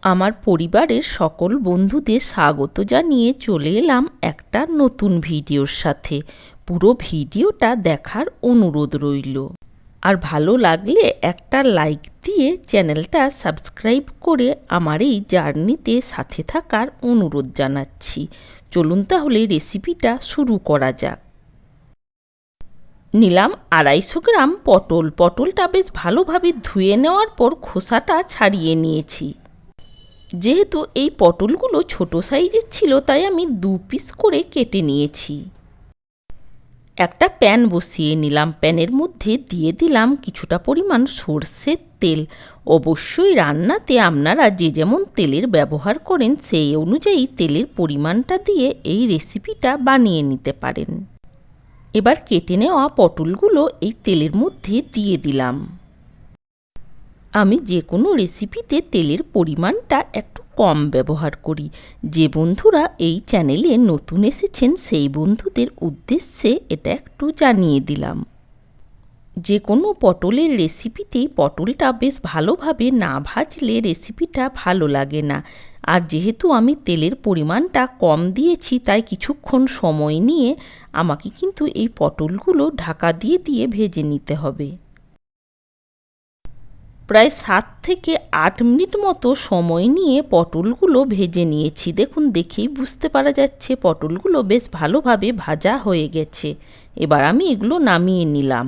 আমার পরিবারের সকল বন্ধুদের স্বাগত জানিয়ে চলে এলাম একটা নতুন ভিডিওর সাথে। পুরো ভিডিওটা দেখার অনুরোধ রইল। আর ভালো লাগলে একটা লাইক দিয়ে চ্যানেলটা সাবস্ক্রাইব করে আমার এই জার্নিতে সাথে থাকার অনুরোধ জানাচ্ছি। চলুন তাহলে রেসিপিটা শুরু করা যাক। নিলাম 250 গ্রাম পটল। পটলটা বেশ ভালোভাবে ধুয়ে নেওয়ার পর খোসাটা ছাড়িয়ে নিয়েছি। যেহেতু এই পটলগুলো ছোট সাইজের ছিল তাই আমি 2 পিস করে কেটে নিয়েছি। একটা প্যান বসিয়ে নিলাম। প্যানের মধ্যে দিয়ে দিলাম কিছুটা পরিমাণ সরষের তেল। অবশ্যই রান্নাতে আপনারা যে যেমন তেলের ব্যবহার করেন সেই অনুযায়ী তেলের পরিমাণটা দিয়ে এই রেসিপিটা বানিয়ে নিতে পারেন। এবার কেটে নেওয়া পটলগুলো এই তেলের মধ্যে দিয়ে দিলাম। আমি যে কোনো রেসিপিতে তেলের পরিমাণটা একটু কম ব্যবহার করি। যে বন্ধুরা এই চ্যানেলে নতুন এসেছেন সেই বন্ধুদের উদ্দেশ্যে এটা একটু জানিয়ে দিলাম। যে কোনো পটলের রেসিপিতেই পটলটা বেশ ভালোভাবে না ভাজলে রেসিপিটা ভালো লাগে না। আর যেহেতু আমি তেলের পরিমাণটা কম দিয়েছি তাই কিছুক্ষণ সময় নিয়ে আমাকে কিন্তু এই পটলগুলো ঢাকা দিয়ে দিয়ে ভেজে নিতে হবে। প্রায় 7 থেকে 8 মিনিট মতো সময় নিয়ে পটলগুলো ভেজে নিয়েছি। দেখুন, দেখেই বুঝতে পারা যাচ্ছে পটলগুলো বেশ ভালোভাবে ভাজা হয়ে গেছে। এবার আমি এগুলো নামিয়ে নিলাম।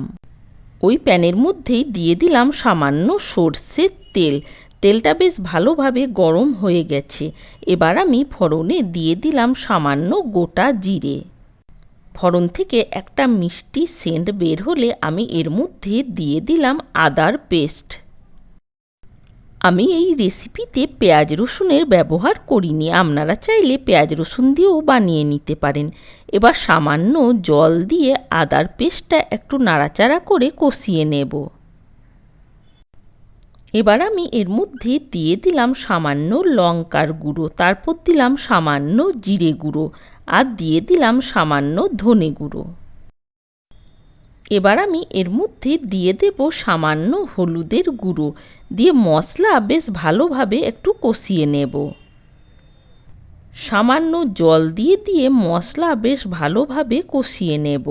ওই প্যানের মধ্যেই দিয়ে দিলাম সামান্য সরষের তেল। তেলটা বেশ ভালোভাবে গরম হয়ে গেছে। এবার আমি ফোড়নে দিয়ে দিলাম সামান্য গোটা জিরে। ফোড়ন থেকে একটা মিষ্টি সেন্ট বের হলে আমি এর মধ্যে দিয়ে দিলাম আদার পেস্ট। আমি এই রেসিপিতে পেঁয়াজ রসুনের ব্যবহার করিনি, আপনারা চাইলে পেঁয়াজ রসুন দিয়েও বানিয়ে নিতে পারেন। এবার সামান্য জল দিয়ে আদার পেস্টটা একটু নাড়াচাড়া করে কষিয়ে নেব। এবার আমি এর মধ্যে দিয়ে দিলাম সামান্য লঙ্কার গুঁড়ো, তারপর দিলাম সামান্য জিরে গুঁড়ো আর দিয়ে দিলাম সামান্য ধনে গুঁড়ো। এবার আমি এর মধ্যে দিয়ে দেব সামান্য হলুদের গুঁড়ো, দিয়ে মশলা বেশ ভালোভাবে একটু কষিয়ে নেব। সামান্য জল দিয়ে দিয়ে মশলা বেশ ভালোভাবে কষিয়ে নেব।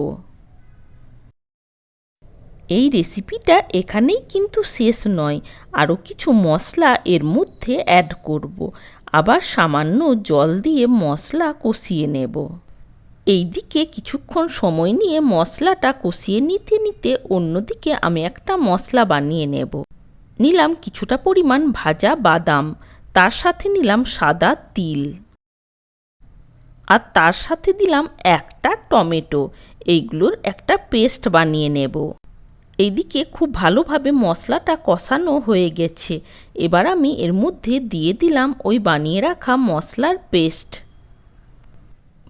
এই রেসিপিটা এখানেই কিন্তু শেষ নয়, আরও কিছু মশলা এর মধ্যে অ্যাড করব। আবার সামান্য জল দিয়ে মশলা কষিয়ে নেব। এইদিকে কিছুক্ষণ সময় নিয়ে মশলাটা কষিয়ে নিতে নিতে অন্যদিকে আমি একটা মশলা বানিয়ে নেব। নিলাম কিছুটা পরিমাণ ভাজা বাদাম, তার সাথে নিলাম সাদা তিল, আর তার সাথে দিলাম একটা টমেটো। এইগুলোর একটা পেস্ট বানিয়ে নেব। এইদিকে খুব ভালোভাবে মশলাটা কষানো হয়ে গেছে। এবার আমি এর মধ্যে দিয়ে দিলাম ওই বানিয়ে রাখা মশলার পেস্ট।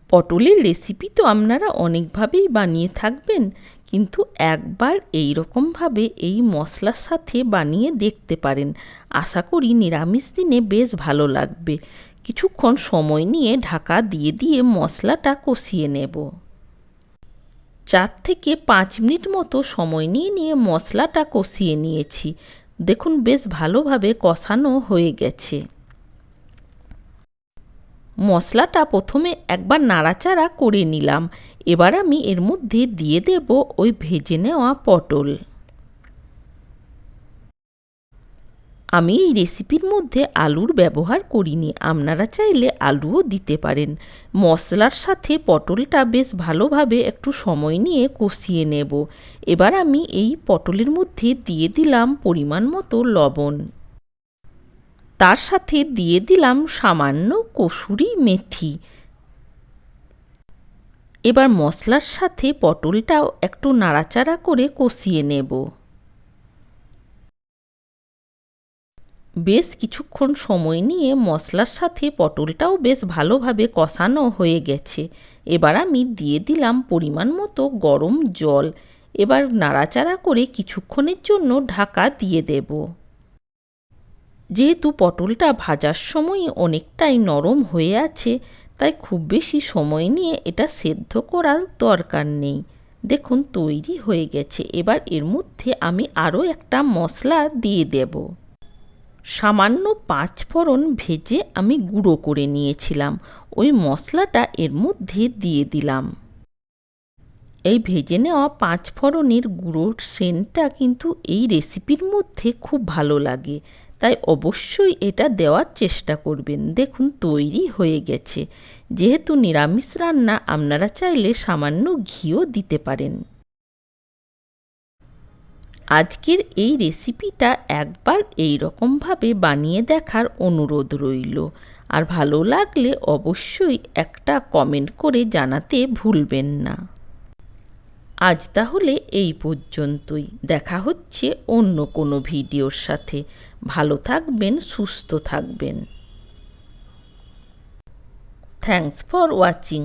পটলের রেসিপি তো আপনারা অনেকভাবেই বানিয়ে থাকবেন, কিন্তু একবার এই রকমভাবে এই মশলার সাথে বানিয়ে দেখতে পারেন। আশা করি নিরামিষ দিনে বেশ ভালো লাগবে। কিছুক্ষণ সময় নিয়ে ঢাকা দিয়ে দিয়ে মশলাটা কষিয়ে নেব। 4 থেকে 5 মিনিট মতো সময় নিয়ে নিয়ে মশলাটা কষিয়ে নিয়েছি। দেখুন, বেশ ভালোভাবে কষানো হয়ে গেছে। মশলাটা প্রথমে একবার নাড়াচাড়া করে নিলাম। এবার আমি এর মধ্যে দিয়ে দেব ওই ভেজে নেওয়া পটল। আমি এই রেসিপির মধ্যে আলুর ব্যবহার করিনি, আপনারা চাইলে আলুও দিতে পারেন। মশলার সাথে পটলটা বেশ ভালোভাবে একটু সময় নিয়ে কষিয়ে নেব। এবার আমি এই পটলের মধ্যে দিয়ে দিলাম পরিমাণ মতো লবণ, তার সাথে দিয়ে দিলাম সামান্য কসুরি মেথি। এবার মশলার সাথে পটলটাও একটু নাড়াচাড়া করে কষিয়ে নেব। বেশ কিছুক্ষণ সময় নিয়ে মশলার সাথে পটলটাও বেশ ভালোভাবে কষানো হয়ে গেছে। এবার আমি দিয়ে দিলাম পরিমাণ মতো গরম জল। এবার নাড়াচাড়া করে কিছুক্ষণের জন্য ঢাকা দিয়ে দেব। যেহেতু পটলটা ভাজার সময় অনেকটাই নরম হয়ে আছে, তাই খুব বেশি সময় নিয়ে এটা সেদ্ধ করার দরকার নেই। দেখুন, তৈরি হয়ে গেছে। এবার এর মধ্যে আমি আরও একটা মশলা দিয়ে দেব। সামান্য 5 ফোড়ন ভেজে আমি গুঁড়ো করে নিয়েছিলাম, ওই মশলাটা এর মধ্যে দিয়ে দিলাম। এই ভেজে নেওয়া 5 ফোড়নের গুঁড়োর সেন্টটা কিন্তু এই রেসিপির মধ্যে খুব ভালো লাগে, তাই অবশ্যই এটা দেওয়ার চেষ্টা করবেন। দেখুন তৈরি হয়ে গেছে। যেহেতু নিরামিষ রান্না, আপনারা চাইলে সামান্য ঘিও দিতে পারেন। আজকের এই রেসিপিটা একবার এই রকমভাবে বানিয়ে দেখার অনুরোধ রইল। আর ভালো লাগলে অবশ্যই একটা কমেন্ট করে জানাতে ভুলবেন না। আজ তাহলে এই পর্যন্তই। দেখা হচ্ছে অন্য কোনো ভিডিওর সাথে। ভালো থাকবেন, সুস্থ থাকবেন। Thanks for watching.